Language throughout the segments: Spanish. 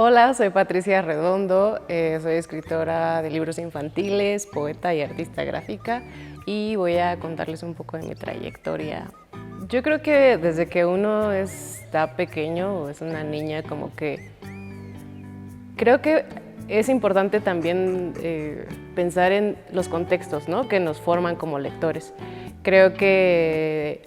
Hola, soy Patricia Redondo, soy escritora de libros infantiles, poeta y artista gráfica y voy a contarles un poco de mi trayectoria. Yo creo que desde que uno está pequeño o es una niña, como que creo que es importante también pensar en los contextos, ¿no?, que nos forman como lectores. Creo que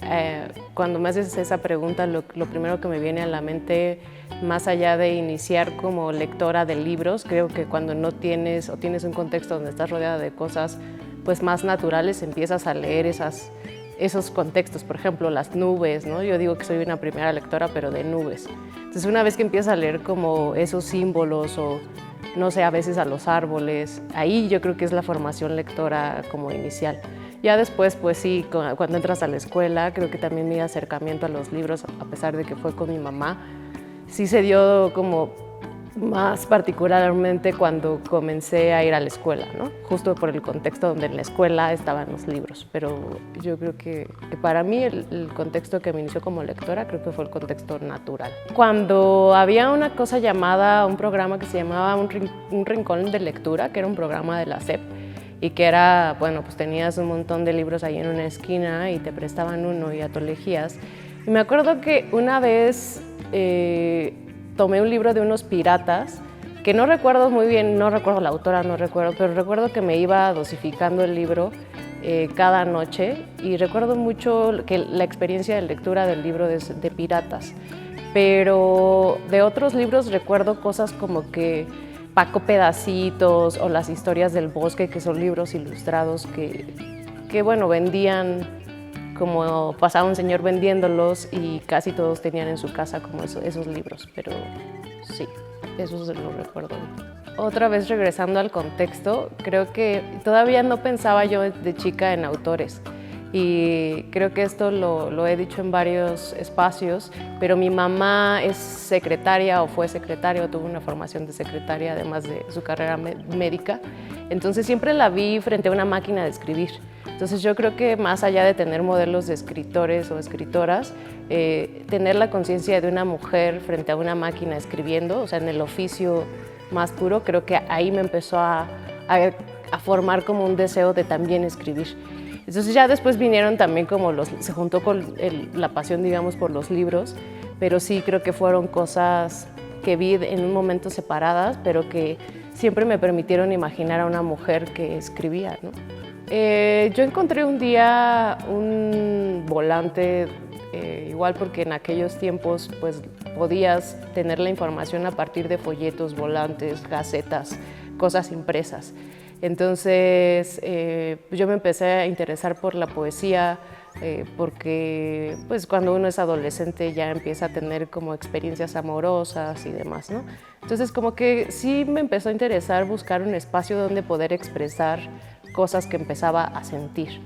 cuando me haces esa pregunta, lo primero que me viene a la mente, más allá de iniciar como lectora de libros, creo que cuando no tienes o tienes un contexto donde estás rodeada de cosas pues más naturales, empiezas a leer esos contextos. Por ejemplo, las nubes, ¿no? Yo digo que soy una primera lectora, pero de nubes. Entonces, una vez que empiezas a leer como esos símbolos o, no sé, a veces a los árboles, ahí yo creo que es la formación lectora como inicial. Ya después, pues sí, cuando entras a la escuela, creo que también mi acercamiento a los libros, a pesar de que fue con mi mamá, sí se dio como más particularmente cuando comencé a ir a la escuela, ¿no? Justo por el contexto donde en la escuela estaban los libros. Pero yo creo que para mí el contexto que me inició como lectora creo que fue el contexto natural. Cuando había una cosa llamada, un programa que se llamaba Un Rincón de Lectura, que era un programa de la SEP, y que era, bueno, pues tenías un montón de libros ahí en una esquina y te prestaban uno y ya tú elegías. Y me acuerdo que una vez tomé un libro de unos piratas, que no recuerdo muy bien, no recuerdo la autora, no recuerdo, pero recuerdo que me iba dosificando el libro cada noche y recuerdo mucho que la experiencia de lectura del libro de piratas. Pero de otros libros recuerdo cosas como que Paco Pedacitos o Las Historias del Bosque, que son libros ilustrados que bueno, vendían, como pasaba un señor vendiéndolos y casi todos tenían en su casa como esos libros, pero sí, eso se lo recuerdo. Otra vez regresando al contexto, creo que todavía no pensaba yo de chica en autores. Y creo que esto lo he dicho en varios espacios, pero mi mamá es secretaria o fue secretaria o tuvo una formación de secretaria además de su carrera médica. Entonces siempre la vi frente a una máquina de escribir. Entonces yo creo que más allá de tener modelos de escritores o escritoras, tener la conciencia de una mujer frente a una máquina escribiendo, o sea, en el oficio más puro, creo que ahí me empezó a formar como un deseo de también escribir. Entonces ya después vinieron también como se juntó con la pasión, digamos, por los libros, pero sí creo que fueron cosas que vi en un momento separadas, pero que siempre me permitieron imaginar a una mujer que escribía, ¿no? Yo encontré un día un volante, igual porque en aquellos tiempos pues podías tener la información a partir de folletos, volantes, gacetas, cosas impresas. Entonces yo me empecé a interesar por la poesía porque pues cuando uno es adolescente ya empieza a tener como experiencias amorosas y demás, ¿no? Entonces como que sí me empezó a interesar buscar un espacio donde poder expresar cosas que empezaba a sentir,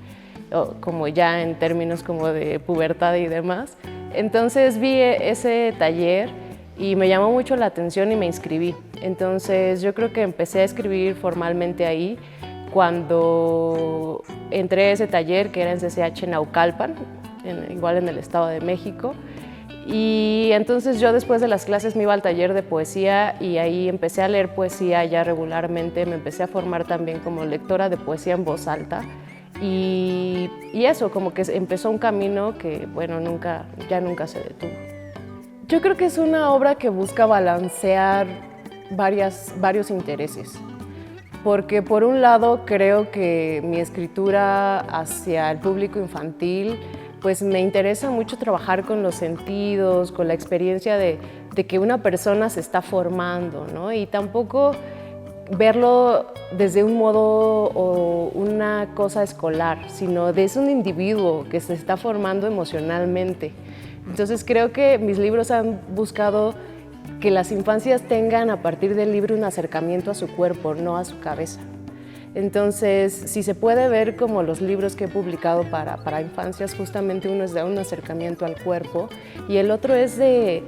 como ya en términos como de pubertad y demás. Entonces vi ese taller y me llamó mucho la atención y me inscribí. Entonces yo creo que empecé a escribir formalmente ahí cuando entré a ese taller que era en CCH Naucalpan, igual en el Estado de México. Y entonces yo después de las clases me iba al taller de poesía y ahí empecé a leer poesía ya regularmente, me empecé a formar también como lectora de poesía en voz alta y eso, como que empezó un camino que, bueno, ya nunca se detuvo. Yo creo que es una obra que busca balancear varios intereses, porque por un lado creo que mi escritura hacia el público infantil pues me interesa mucho trabajar con los sentidos, con la experiencia de que una persona se está formando, ¿no? Y tampoco verlo desde un modo o una cosa escolar, sino desde un individuo que se está formando emocionalmente. Entonces creo que mis libros han buscado que las infancias tengan a partir del libro un acercamiento a su cuerpo, no a su cabeza. Entonces, si se puede ver como los libros que he publicado para infancias, justamente uno es de un acercamiento al cuerpo y el otro es de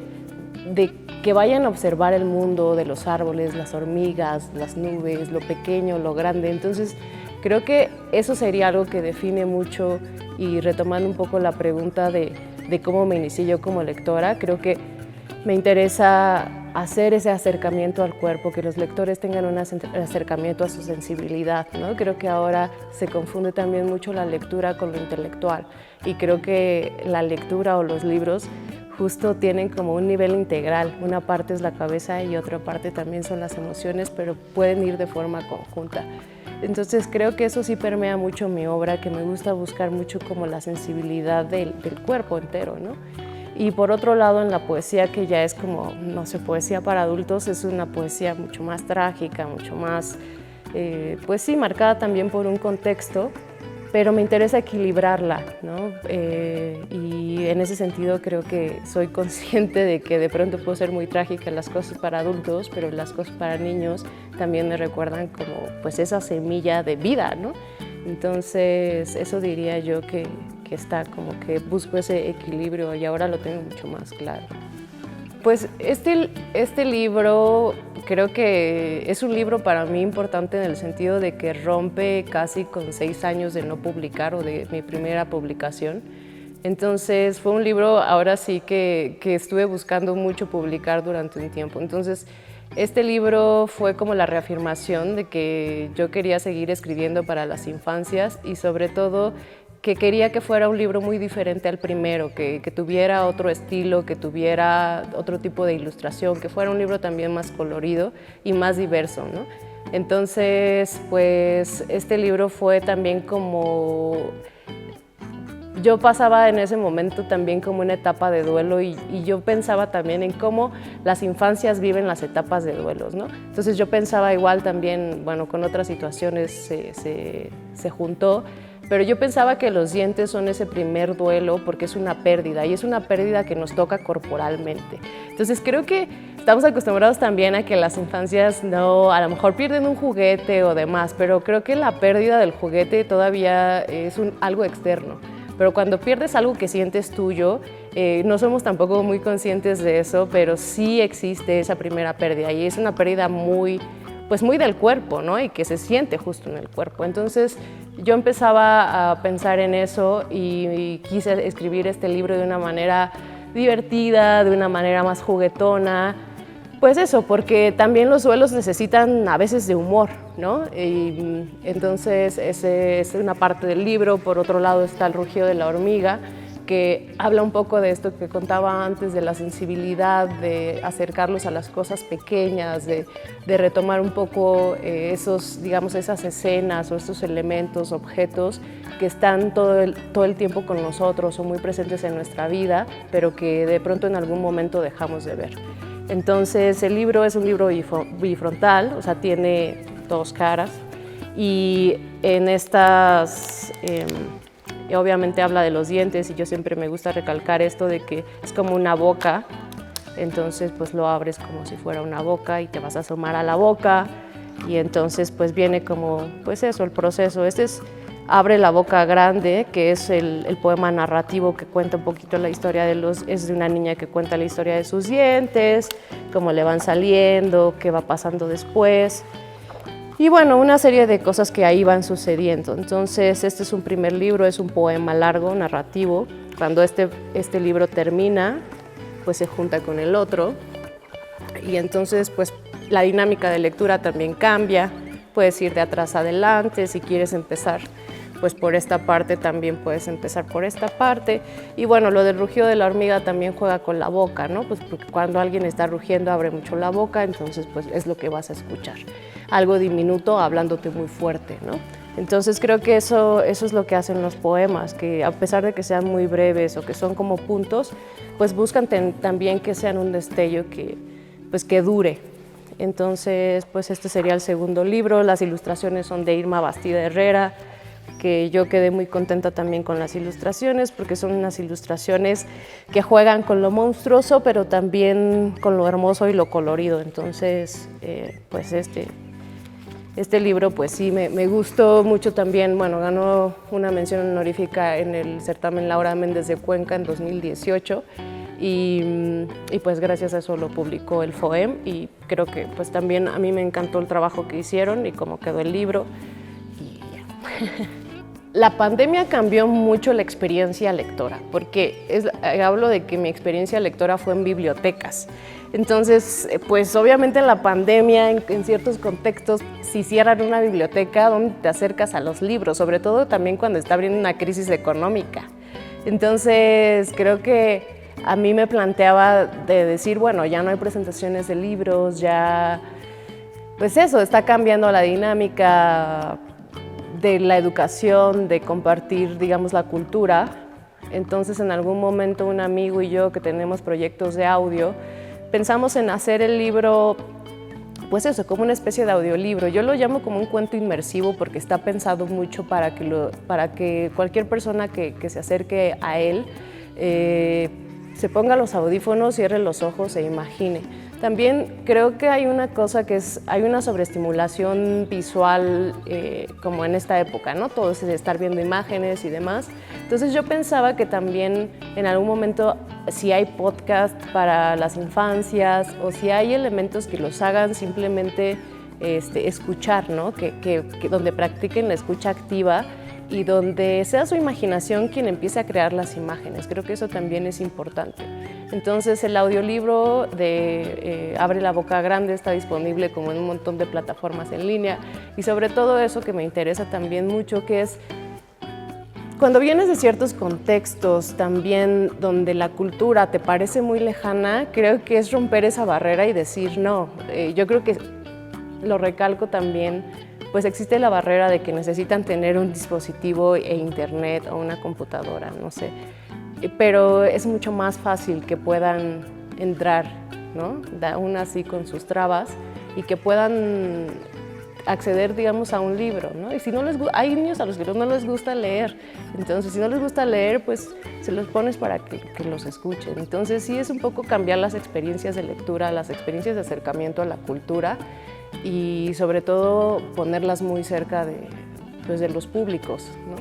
que vayan a observar el mundo de los árboles, las hormigas, las nubes, lo pequeño, lo grande. Entonces, creo que eso sería algo que define mucho y retomando un poco la pregunta de cómo me inicié yo como lectora, creo que me interesa hacer ese acercamiento al cuerpo, que los lectores tengan un acercamiento a su sensibilidad, ¿no? Creo que ahora se confunde también mucho la lectura con lo intelectual y creo que la lectura o los libros justo tienen como un nivel integral. Una parte es la cabeza y otra parte también son las emociones, pero pueden ir de forma conjunta. Entonces creo que eso sí permea mucho mi obra, que me gusta buscar mucho como la sensibilidad del cuerpo entero, ¿no? Y por otro lado, en la poesía, que ya es como, no sé, poesía para adultos, es una poesía mucho más trágica, mucho más, pues sí, marcada también por un contexto, pero me interesa equilibrarla, ¿no? Y en ese sentido creo que soy consciente de que de pronto puedo ser muy trágica en las cosas para adultos, pero las cosas para niños también me recuerdan como pues esa semilla de vida, ¿no? Entonces eso diría yo que está como que busco ese equilibrio y ahora lo tengo mucho más claro. Pues este libro creo que es un libro para mí importante en el sentido de que rompe casi con 6 años de no publicar o de mi primera publicación. Entonces fue un libro ahora sí que estuve buscando mucho publicar durante un tiempo. Entonces este libro fue como la reafirmación de que yo quería seguir escribiendo para las infancias y sobre todo que quería que fuera un libro muy diferente al primero, que tuviera otro estilo, que tuviera otro tipo de ilustración, que fuera un libro también más colorido y más diverso, ¿no? Entonces, pues este libro fue también como... Yo pasaba en ese momento también como una etapa de duelo y yo pensaba también en cómo las infancias viven las etapas de duelos, ¿no? Entonces yo pensaba igual también, bueno, con otras situaciones se juntó, pero yo pensaba que los dientes son ese primer duelo porque es una pérdida y es una pérdida que nos toca corporalmente. Entonces creo que estamos acostumbrados también a que las infancias no, a lo mejor pierden un juguete o demás, pero creo que la pérdida del juguete todavía es algo externo. Pero cuando pierdes algo que sientes tuyo, no somos tampoco muy conscientes de eso, pero sí existe esa primera pérdida y es una pérdida muy del cuerpo, ¿no? Y que se siente justo en el cuerpo. Entonces yo empezaba a pensar en eso y quise escribir este libro de una manera divertida, de una manera más juguetona. Pues eso, porque también los duelos necesitan a veces de humor, ¿no? Y entonces esa es una parte del libro. Por otro lado está El rugido de la hormiga, que habla un poco de esto que contaba antes, de la sensibilidad, de acercarlos a las cosas pequeñas, de retomar un poco digamos, esas escenas o esos elementos, objetos que están todo el tiempo con nosotros o muy presentes en nuestra vida, pero que de pronto en algún momento dejamos de ver. Entonces el libro es un libro bifrontal, o sea, tiene 2 caras y en estas... obviamente habla de los dientes y yo siempre me gusta recalcar esto de que es como una boca, entonces pues lo abres como si fuera una boca y te vas a asomar a la boca y entonces pues viene como pues eso, el proceso. Abre la boca grande, que es el poema narrativo que cuenta un poquito la historia es de una niña que cuenta la historia de sus dientes, cómo le van saliendo, qué va pasando después. Y bueno, una serie de cosas que ahí van sucediendo. Entonces, este es un primer libro, es un poema largo, narrativo. Cuando este libro termina, pues se junta con el otro. Y entonces, pues la dinámica de lectura también cambia. Puedes ir de atrás a adelante, si quieres empezar pues por esta parte, también puedes empezar por esta parte. Y bueno, lo del rugido de la hormiga también juega con la boca, ¿no? Pues porque cuando alguien está rugiendo abre mucho la boca, entonces pues es lo que vas a escuchar. Algo diminuto hablándote muy fuerte, ¿no? Entonces creo que eso es lo que hacen los poemas, que a pesar de que sean muy breves o que son como puntos, pues buscan también que sean un destello que dure. Entonces, pues este sería el segundo libro. Las ilustraciones son de Irma Bastida Herrera, que yo quedé muy contenta también con las ilustraciones, porque son unas ilustraciones que juegan con lo monstruoso, pero también con lo hermoso y lo colorido. Entonces, pues este libro, pues sí, me gustó mucho también. Bueno, ganó una mención honorífica en el certamen Laura Méndez de Cuenca en 2018 y pues gracias a eso lo publicó el FOEM y creo que pues también a mí me encantó el trabajo que hicieron y cómo quedó el libro y ya. La pandemia cambió mucho la experiencia lectora, porque hablo de que mi experiencia lectora fue en bibliotecas. Entonces, pues obviamente en la pandemia, en ciertos contextos, si cierran una biblioteca, ¿dónde te acercas a los libros? Sobre todo también cuando está habiendo una crisis económica. Entonces, creo que a mí me planteaba de decir, bueno, ya no hay presentaciones de libros, ya, pues eso, está cambiando la dinámica de la educación, de compartir, digamos, la cultura. Entonces, en algún momento un amigo y yo que tenemos proyectos de audio, pensamos en hacer el libro, pues eso, como una especie de audiolibro. Yo lo llamo como un cuento inmersivo porque está pensado mucho para que cualquier persona que se acerque a él se ponga los audífonos, cierre los ojos e imagine. También creo que hay una cosa hay una sobreestimulación visual como en esta época, ¿no? Todo es estar viendo imágenes y demás. Entonces yo pensaba que también en algún momento, si hay podcast para las infancias o si hay elementos que los hagan simplemente escuchar, ¿no? Donde practiquen la escucha activa y donde sea su imaginación quien empiece a crear las imágenes. Creo que eso también es importante. Entonces el audiolibro de Abre la boca grande está disponible como en un montón de plataformas en línea y sobre todo eso que me interesa también mucho, que es cuando vienes de ciertos contextos también donde la cultura te parece muy lejana, creo que es romper esa barrera y decir no. Yo creo que lo recalco también, pues existe la barrera de que necesitan tener un dispositivo e internet o una computadora, no sé. Pero es mucho más fácil que puedan entrar, ¿no? Aún así con sus trabas y que puedan acceder, digamos, a un libro, ¿no? Y si no hay niños a los que no les gusta leer, entonces si no les gusta leer, pues se los pones para que los escuchen. Entonces sí es un poco cambiar las experiencias de lectura, las experiencias de acercamiento a la cultura y sobre todo ponerlas muy cerca de los públicos, ¿no?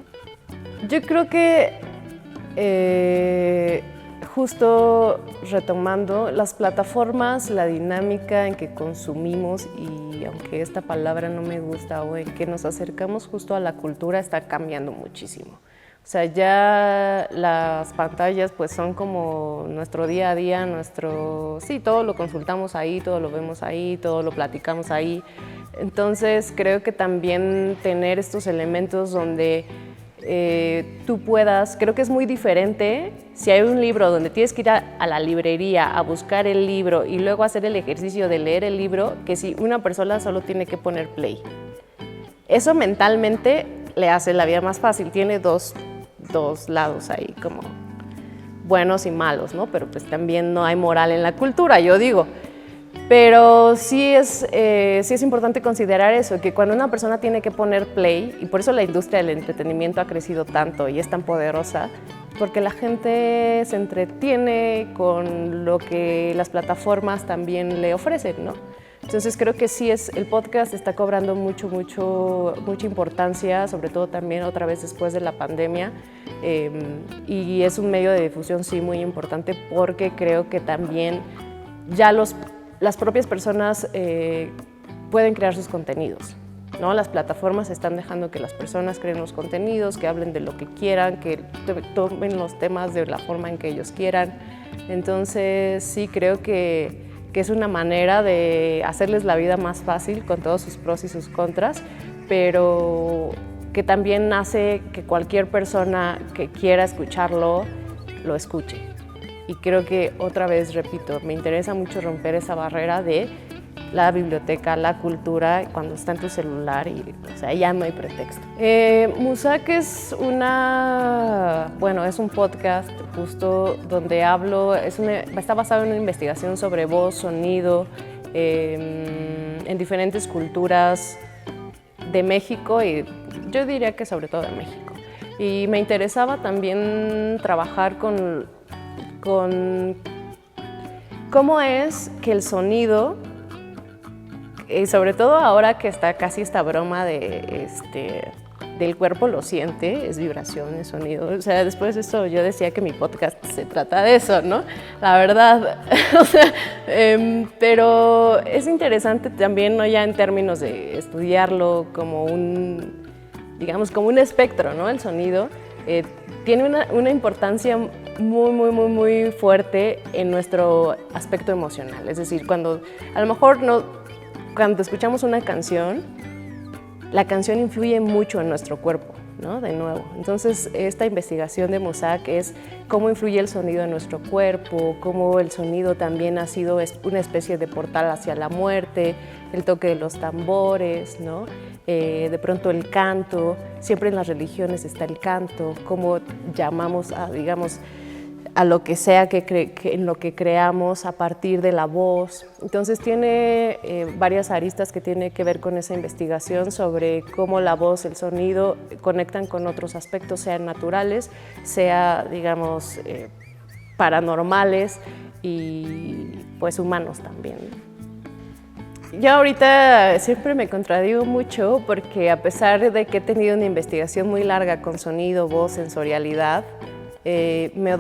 Yo creo que justo retomando las plataformas, la dinámica en que consumimos y aunque esta palabra no me gusta o en que nos acercamos justo a la cultura está cambiando muchísimo. O sea, ya las pantallas pues son como nuestro día a día, sí, todo lo consultamos ahí, todo lo vemos ahí, todo lo platicamos ahí. Entonces creo que también tener estos elementos donde tú puedas, creo que es muy diferente si hay un libro donde tienes que ir a la librería a buscar el libro y luego hacer el ejercicio de leer el libro, que si una persona solo tiene que poner play. Eso mentalmente le hace la vida más fácil, tiene dos lados ahí como buenos y malos, ¿no? Pero pues también no hay moral en la cultura, yo digo. Pero sí es importante considerar eso, que cuando una persona tiene que poner play, y por eso la industria del entretenimiento ha crecido tanto y es tan poderosa, porque la gente se entretiene con lo que las plataformas también le ofrecen, ¿no? Entonces creo que sí el podcast está cobrando mucha importancia, sobre todo también otra vez después de la pandemia, y es un medio de difusión sí muy importante porque creo que también ya las propias personas pueden crear sus contenidos, ¿no? Las plataformas están dejando que las personas creen los contenidos, que hablen de lo que quieran, que tomen los temas de la forma en que ellos quieran. Entonces sí creo que es una manera de hacerles la vida más fácil con todos sus pros y sus contras, pero que también hace que cualquier persona que quiera escucharlo, lo escuche. Y creo que, otra vez, repito, me interesa mucho romper esa barrera de la biblioteca, la cultura, cuando está en tu celular y, o sea, ya no hay pretexto. Musac es es un podcast justo donde hablo, está basado en una investigación sobre voz, sonido, en diferentes culturas de México y yo diría que sobre todo de México. Y me interesaba también trabajar con cómo es que el sonido, y sobre todo ahora que está casi esta broma del cuerpo lo siente, es vibración, es sonido. O sea, después de eso yo decía que mi podcast se trata de eso, ¿no? La verdad. O sea, pero es interesante también, no ya en términos de estudiarlo como digamos, como un espectro, ¿no? El sonido tiene una importancia muy fuerte en nuestro aspecto emocional. Es decir, cuando a lo mejor cuando escuchamos una canción, la canción influye mucho en nuestro cuerpo, ¿no? De nuevo. Entonces, esta investigación de Mossack es cómo influye el sonido en nuestro cuerpo, cómo el sonido también ha sido una especie de portal hacia la muerte, el toque de los tambores, ¿no? De pronto el canto, siempre en las religiones está el canto, cómo llamamos a, digamos, a lo que sea en lo que creamos a partir de la voz. Entonces tiene varias aristas que tienen que ver con esa investigación sobre cómo la voz, el sonido conectan con otros aspectos, sean naturales, sea, digamos, paranormales y pues humanos también. Yo ahorita siempre me contradigo mucho porque a pesar de que he tenido una investigación muy larga con sonido, voz, sensorialidad, me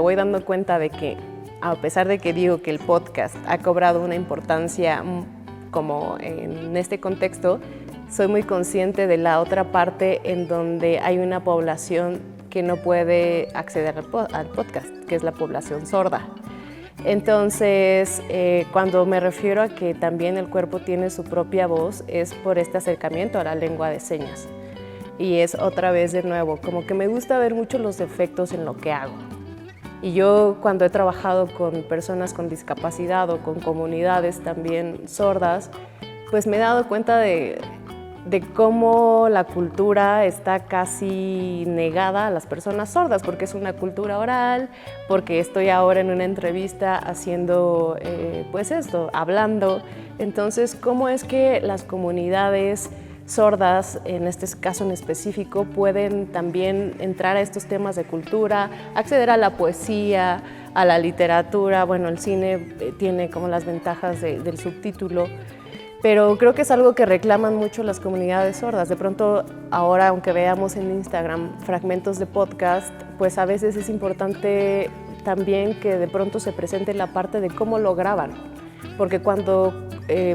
voy dando cuenta de que a pesar de que digo que el podcast ha cobrado una importancia como en este contexto, soy muy consciente de la otra parte en donde hay una población que no puede acceder al podcast, que es la población sorda. Entonces, cuando me refiero a que también el cuerpo tiene su propia voz, es por este acercamiento a la lengua de señas. Y es otra vez de nuevo, como que me gusta ver mucho los defectos en lo que hago. Y yo cuando he trabajado con personas con discapacidad o con comunidades también sordas, pues me he dado cuenta de cómo la cultura está casi negada a las personas sordas, porque es una cultura oral, porque estoy ahora en una entrevista haciendo, pues esto, hablando. Entonces, ¿cómo es que las comunidades sordas, en este caso en específico, pueden también entrar a estos temas de cultura, acceder a la poesía, a la literatura? Bueno, el cine tiene como las ventajas del subtítulo, pero creo que es algo que reclaman mucho las comunidades sordas. De pronto, ahora, aunque veamos en Instagram fragmentos de podcast, pues a veces es importante también que de pronto se presente la parte de cómo lo graban, porque cuando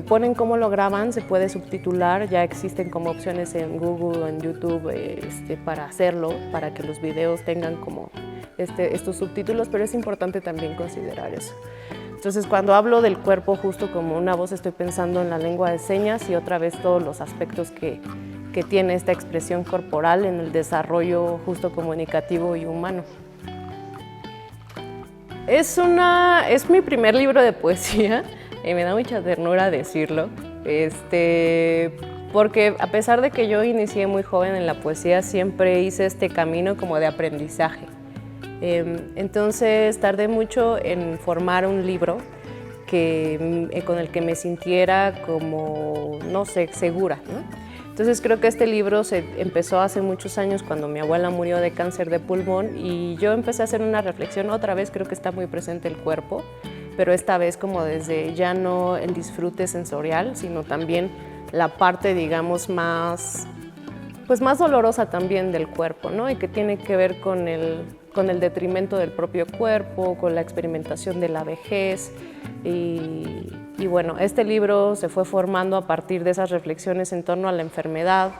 ponen cómo lo graban, se puede subtitular, ya existen como opciones en Google o en YouTube para hacerlo, para que los videos tengan como estos subtítulos, pero es importante también considerar eso. Entonces, cuando hablo del cuerpo justo como una voz, estoy pensando en la lengua de señas y otra vez todos los aspectos que tiene esta expresión corporal en el desarrollo justo comunicativo y humano. Es mi primer libro de poesía y me da mucha ternura decirlo, porque a pesar de que yo inicié muy joven en la poesía, siempre hice este camino como de aprendizaje. Entonces tardé mucho en formar un libro con el que me sintiera como, no sé, segura, ¿no? Entonces creo que este libro se empezó hace muchos años cuando mi abuela murió de cáncer de pulmón y yo empecé a hacer una reflexión. Otra vez creo que está muy presente el cuerpo, pero esta vez como desde ya no el disfrute sensorial, sino también la parte, digamos, más dolorosa también del cuerpo, ¿no? Y que tiene que ver con el detrimento del propio cuerpo, con la experimentación de la vejez. Y bueno, este libro se fue formando a partir de esas reflexiones en torno a la enfermedad,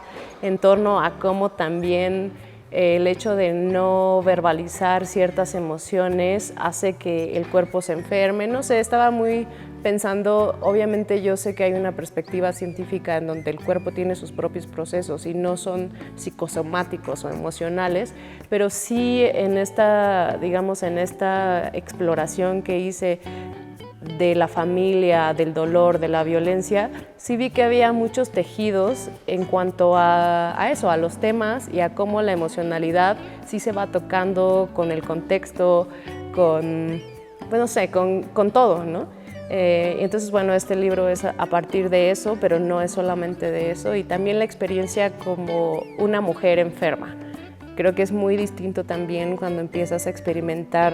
en torno a cómo también el hecho de no verbalizar ciertas emociones hace que el cuerpo se enferme. No sé, estaba muy pensando, obviamente yo sé que hay una perspectiva científica en donde el cuerpo tiene sus propios procesos y no son psicosomáticos o emocionales, pero sí en esta, digamos, en esta exploración que hice de la familia, del dolor, de la violencia, sí vi que había muchos tejidos en cuanto a eso, a los temas y a cómo la emocionalidad sí se va tocando con el contexto, con todo, ¿no? Entonces, bueno, este libro es a partir de eso, pero no es solamente de eso, y también la experiencia como una mujer enferma. Creo que es muy distinto también cuando empiezas a experimentar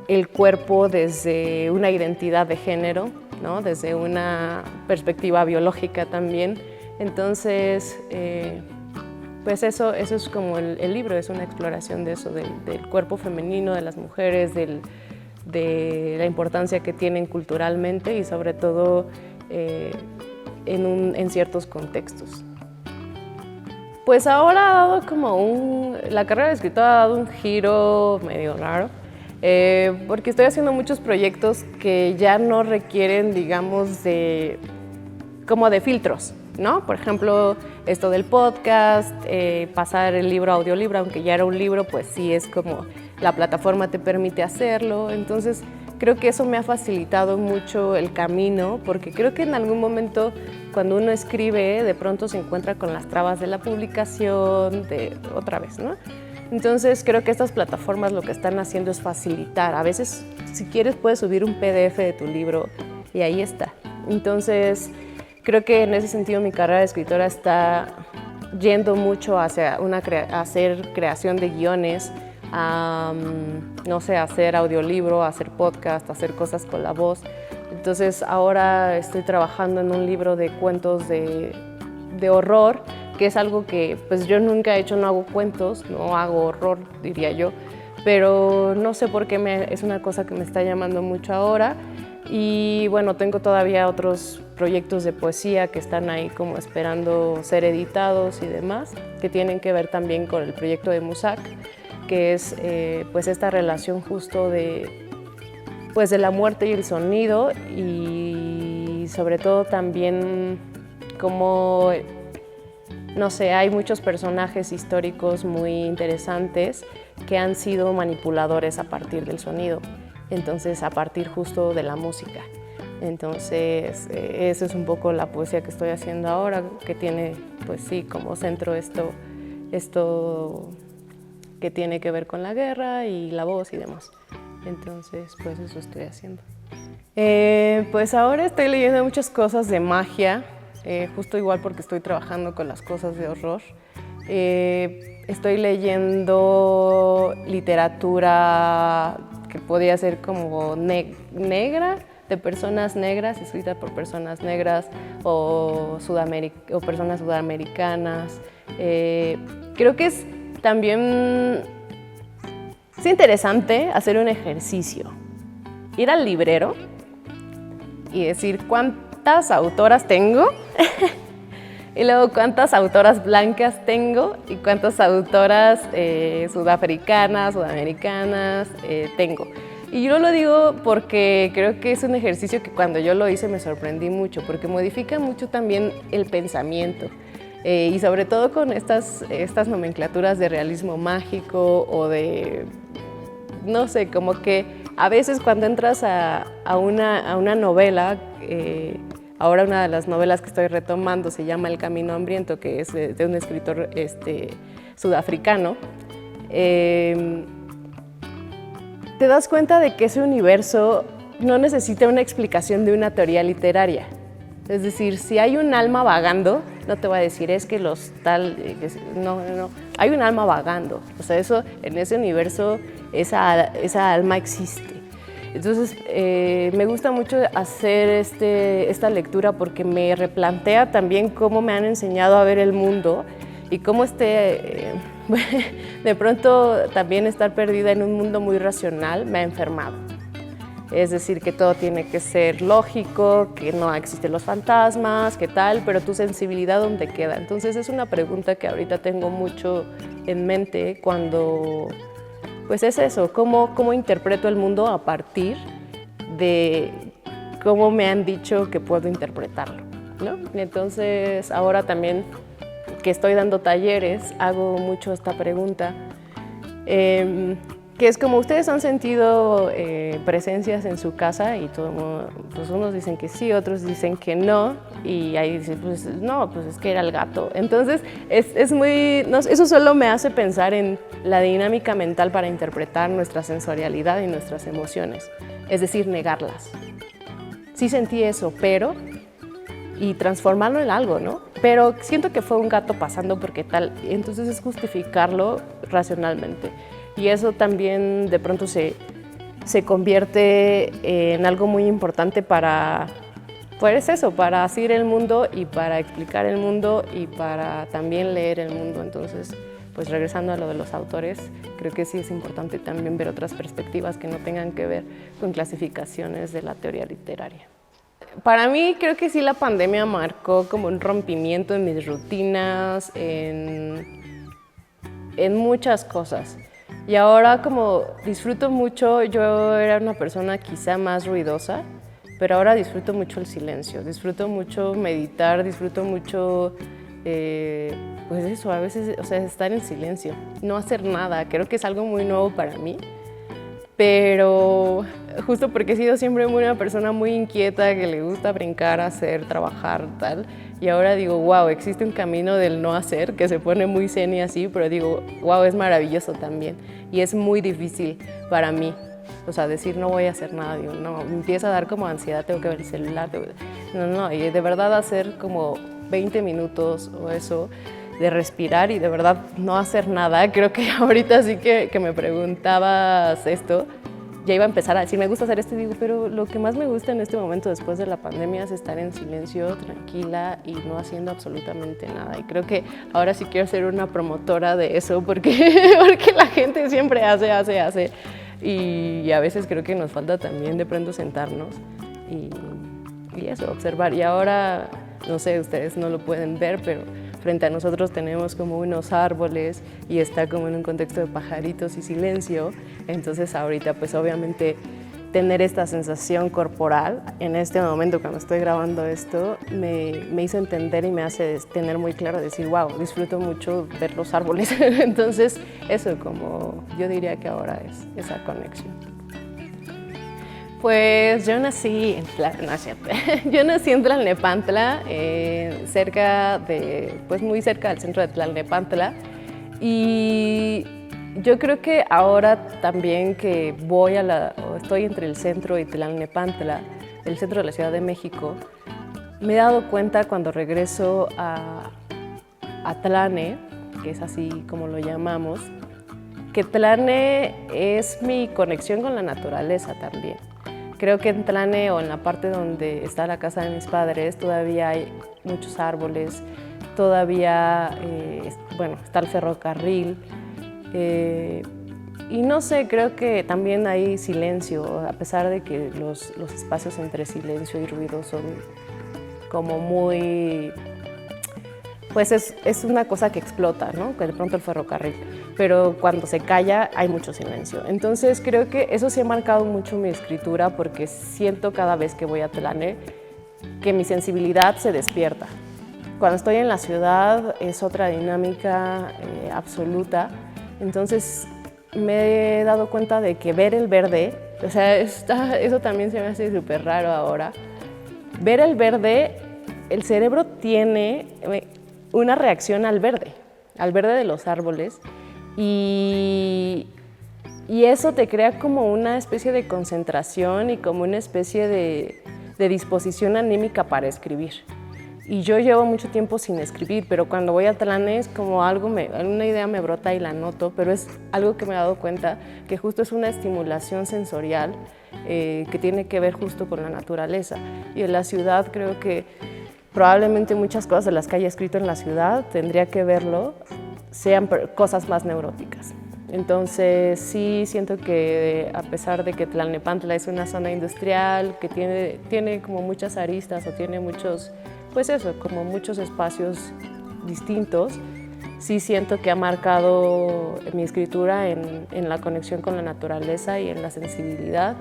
el cuerpo desde una identidad de género, ¿no? Desde una perspectiva biológica también. Entonces, pues eso es como el libro, es una exploración de eso, del cuerpo femenino, de las mujeres, de la importancia que tienen culturalmente y sobre todo en ciertos contextos. Pues ahora ha dado la carrera de escritora ha dado un giro medio raro, porque estoy haciendo muchos proyectos que ya no requieren, digamos, como de filtros, ¿no? Por ejemplo, esto del podcast, pasar el libro a audiolibro, aunque ya era un libro, pues sí es como la plataforma te permite hacerlo. Entonces, creo que eso me ha facilitado mucho el camino, porque creo que en algún momento cuando uno escribe, de pronto se encuentra con las trabas de la publicación, otra vez, ¿no? Entonces, creo que estas plataformas lo que están haciendo es facilitar. A veces, si quieres, puedes subir un PDF de tu libro y ahí está. Entonces, creo que en ese sentido mi carrera de escritora está yendo mucho hacia hacer creación de guiones, no sé, hacer audiolibro, hacer podcast, hacer cosas con la voz. Entonces ahora estoy trabajando en un libro de cuentos de horror, que es algo que pues yo nunca he hecho, no hago cuentos, no hago horror, diría yo, pero no sé por qué es una cosa que me está llamando mucho ahora. Y bueno, tengo todavía otros proyectos de poesía que están ahí como esperando ser editados y demás, que tienen que ver también con el proyecto de Musac, que es pues esta relación justo de la muerte y el sonido, y sobre todo también como, no sé, hay muchos personajes históricos muy interesantes que han sido manipuladores a partir del sonido, entonces a partir justo de la música. Entonces, eso es un poco la poesía que estoy haciendo ahora, que tiene, pues sí, como centro esto que tiene que ver con la guerra y la voz y demás. Entonces, pues eso estoy haciendo. Pues ahora estoy leyendo muchas cosas de magia, justo igual porque estoy trabajando con las cosas de horror. Estoy leyendo literatura que podría ser como negra, de personas negras, escrita por personas negras o personas sudamericanas. Creo que es también interesante hacer un ejercicio, ir al librero y decir cuántas autoras tengo y luego cuántas autoras blancas tengo y cuántas autoras sudamericanas tengo. Y yo lo digo porque creo que es un ejercicio que cuando yo lo hice me sorprendí mucho, porque modifica mucho también el pensamiento. Y sobre todo con estas nomenclaturas de realismo mágico o de, no sé, como que a veces cuando entras a una novela, ahora una de las novelas que estoy retomando se llama El Camino Hambriento, que es de un escritor sudafricano, te das cuenta de que ese universo no necesita una explicación de una teoría literaria. Es decir, si hay un alma vagando, no te voy a decir es que no, hay un alma vagando. O sea, en ese universo esa alma existe. Entonces, me gusta mucho hacer esta lectura porque me replantea también cómo me han enseñado a ver el mundo y cómo de pronto también estar perdida en un mundo muy racional me ha enfermado. Es decir, que todo tiene que ser lógico, que no existen los fantasmas, que tal, pero tu sensibilidad, ¿dónde queda? Entonces es una pregunta que ahorita tengo mucho en mente cuando, pues es eso, cómo interpreto el mundo a partir de cómo me han dicho que puedo interpretarlo, ¿no? Entonces ahora también que estoy dando talleres, hago mucho esta pregunta. Que es como ustedes han sentido presencias en su casa y pues unos dicen que sí, otros dicen que no, y ahí dicen, pues no, pues es que era el gato. Entonces, eso solo me hace pensar en la dinámica mental para interpretar nuestra sensorialidad y nuestras emociones, es decir, negarlas. Sí sentí eso, y transformarlo en algo, ¿no? Pero siento que fue un gato pasando porque tal, entonces es justificarlo racionalmente. Y eso también de pronto se convierte en algo muy importante para asir el mundo y para explicar el mundo y para también leer el mundo. Entonces, pues regresando a lo de los autores, creo que sí es importante también ver otras perspectivas que no tengan que ver con clasificaciones de la teoría literaria. para mí creo que sí la pandemia marcó como un rompimiento en mis rutinas, en muchas cosas. Y ahora como disfruto mucho, yo era una persona quizá más ruidosa, pero ahora disfruto mucho el silencio, disfruto mucho meditar, disfruto mucho, pues eso, a veces, o sea, estar en silencio, no hacer nada, creo que es algo muy nuevo para mí. Pero justo porque he sido siempre una persona muy inquieta, que le gusta brincar, hacer, trabajar, tal. Y ahora digo, wow, existe un camino del no hacer, que se pone muy zen y así, pero digo, wow, es maravilloso también. Y es muy difícil para mí. O sea, decir no voy a hacer nada, digo, no, me empieza a dar como ansiedad, tengo que ver el celular. No, y de verdad hacer como 20 minutos o eso, de respirar y de verdad no hacer nada. Creo que ahorita sí que me preguntabas esto, ya iba a empezar a decir, me gusta hacer esto y digo, pero lo que más me gusta en este momento después de la pandemia es estar en silencio, tranquila y no haciendo absolutamente nada. Y creo que ahora sí quiero ser una promotora de eso porque la gente siempre hace. Y a veces creo que nos falta también de pronto sentarnos y eso, observar. Y ahora, no sé, ustedes no lo pueden ver, pero frente a nosotros tenemos como unos árboles y está como en un contexto de pajaritos y silencio. Entonces ahorita pues obviamente tener esta sensación corporal en este momento cuando estoy grabando esto me hizo entender y me hace tener muy claro decir, wow, disfruto mucho ver los árboles. Entonces eso como yo diría que ahora es esa conexión. Pues yo nací en Tlalnepantla, muy cerca del centro de Tlalnepantla, y yo creo que ahora también que estoy entre el centro y Tlalnepantla, el centro de la Ciudad de México, me he dado cuenta cuando regreso a Tlane, que es así como lo llamamos, que Tlane es mi conexión con la naturaleza también. Creo que en Tlane o en la parte donde está la casa de mis padres todavía hay muchos árboles, todavía está el ferrocarril y no sé, creo que también hay silencio, a pesar de que los espacios entre silencio y ruido son como muy... Pues es una cosa que explota, ¿no? Que de pronto el ferrocarril, pero cuando se calla hay mucho silencio. Entonces creo que eso sí ha marcado mucho mi escritura porque siento cada vez que voy a Tlane que mi sensibilidad se despierta. Cuando estoy en la ciudad es otra dinámica absoluta, entonces me he dado cuenta de que ver el verde, o sea, eso también se me hace súper raro ahora. Ver el verde, el cerebro tiene una reacción al verde de los árboles y eso te crea como una especie de concentración y como una especie de disposición anímica para escribir. Y yo llevo mucho tiempo sin escribir, pero cuando voy a Tlane es como una idea me brota y la anoto, pero es algo que me he dado cuenta que justo es una estimulación sensorial que tiene que ver justo con la naturaleza. Y en la ciudad creo que probablemente muchas cosas de las que haya escrito en la ciudad, tendría que verlo, sean cosas más neuróticas. Entonces sí siento que a pesar de que Tlalnepantla es una zona industrial que tiene como muchas aristas o tiene muchos, pues eso, como muchos espacios distintos, sí siento que ha marcado mi escritura en la conexión con la naturaleza y en la sensibilidad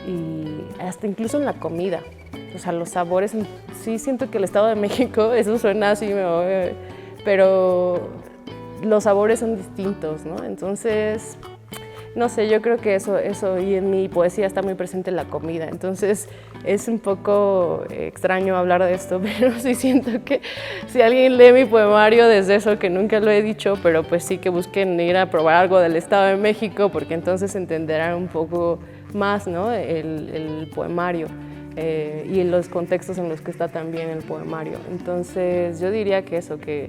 y hasta incluso en la comida. O sea, los sabores, sí siento que el Estado de México, eso suena así, pero los sabores son distintos, ¿no? Entonces, no sé, yo creo que eso y en mi poesía está muy presente la comida. Entonces, es un poco extraño hablar de esto, pero sí siento que si alguien lee mi poemario desde eso, que nunca lo he dicho, pero pues sí que busquen ir a probar algo del Estado de México, porque entonces entenderán un poco más, ¿no? el poemario. Y en los contextos en los que está también el poemario. Entonces yo diría que eso, que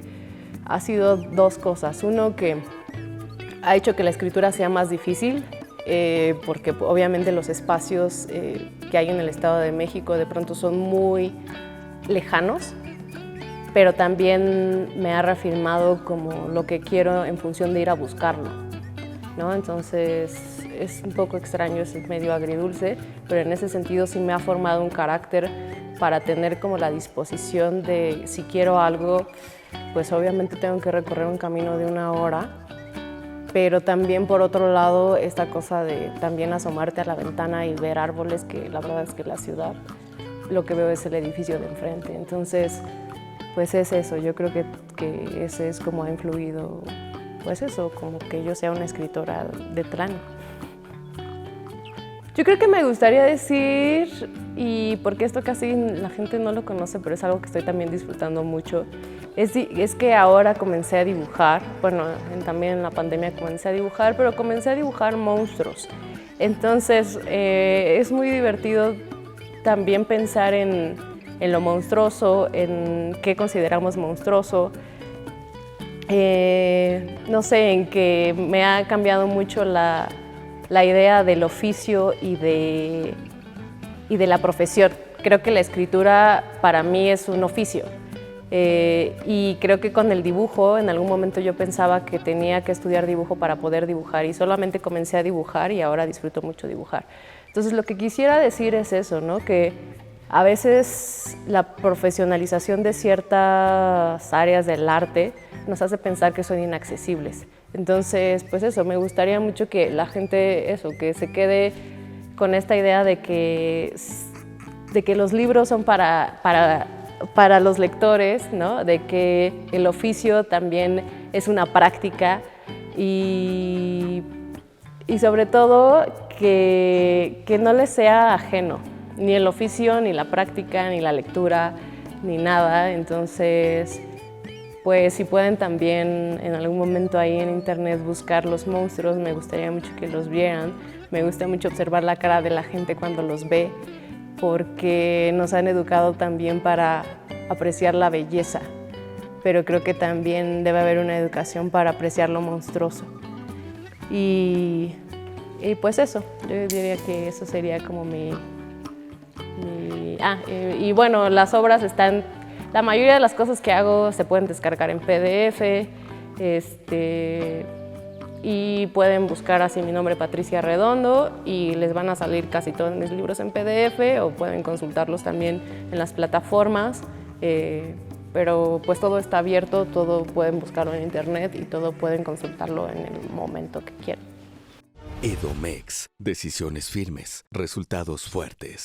ha sido dos cosas. Uno, que ha hecho que la escritura sea más difícil, porque obviamente los espacios que hay en el Estado de México de pronto son muy lejanos, pero también me ha reafirmado como lo que quiero en función de ir a buscarlo, ¿no? Entonces es un poco extraño, es medio agridulce, pero en ese sentido sí me ha formado un carácter para tener como la disposición de si quiero algo, pues obviamente tengo que recorrer un camino de 1 hora, pero también por otro lado esta cosa de también asomarte a la ventana y ver árboles, que la verdad es que la ciudad lo que veo es el edificio de enfrente. Entonces, pues es eso, yo creo que ese es como ha influido, pues eso, como que yo sea una escritora de plano. Yo creo que me gustaría decir, y porque esto casi la gente no lo conoce, pero es algo que estoy también disfrutando mucho, es que ahora comencé a dibujar, bueno, también en la pandemia comencé a dibujar, pero comencé a dibujar monstruos. Entonces, es muy divertido también pensar en lo monstruoso, en qué consideramos monstruoso. No sé, en que me ha cambiado mucho la idea del oficio y de la profesión. Creo que la escritura para mí es un oficio. Y creo que con el dibujo, en algún momento yo pensaba que tenía que estudiar dibujo para poder dibujar y solamente comencé a dibujar y ahora disfruto mucho dibujar. Entonces lo que quisiera decir es eso, ¿no? Que a veces la profesionalización de ciertas áreas del arte nos hace pensar que son inaccesibles. Entonces, pues eso, me gustaría mucho que la gente, eso, que se quede con esta idea de que los libros son para los lectores, ¿no? De que el oficio también es una práctica y sobre todo que no les sea ajeno, ni el oficio, ni la práctica, ni la lectura, ni nada. Entonces, pues si pueden también en algún momento ahí en internet buscar los monstruos, me gustaría mucho que los vieran. Me gusta mucho observar la cara de la gente cuando los ve, porque nos han educado también para apreciar la belleza, pero creo que también debe haber una educación para apreciar lo monstruoso. Y pues eso, yo diría que eso sería como y bueno, las obras están, la mayoría de las cosas que hago se pueden descargar en PDF, y pueden buscar así mi nombre, Patricia Redondo, y les van a salir casi todos mis libros en PDF, o pueden consultarlos también en las plataformas, pero pues todo está abierto, todo pueden buscarlo en internet y todo pueden consultarlo en el momento que quieran. Edomex, decisiones firmes, resultados fuertes.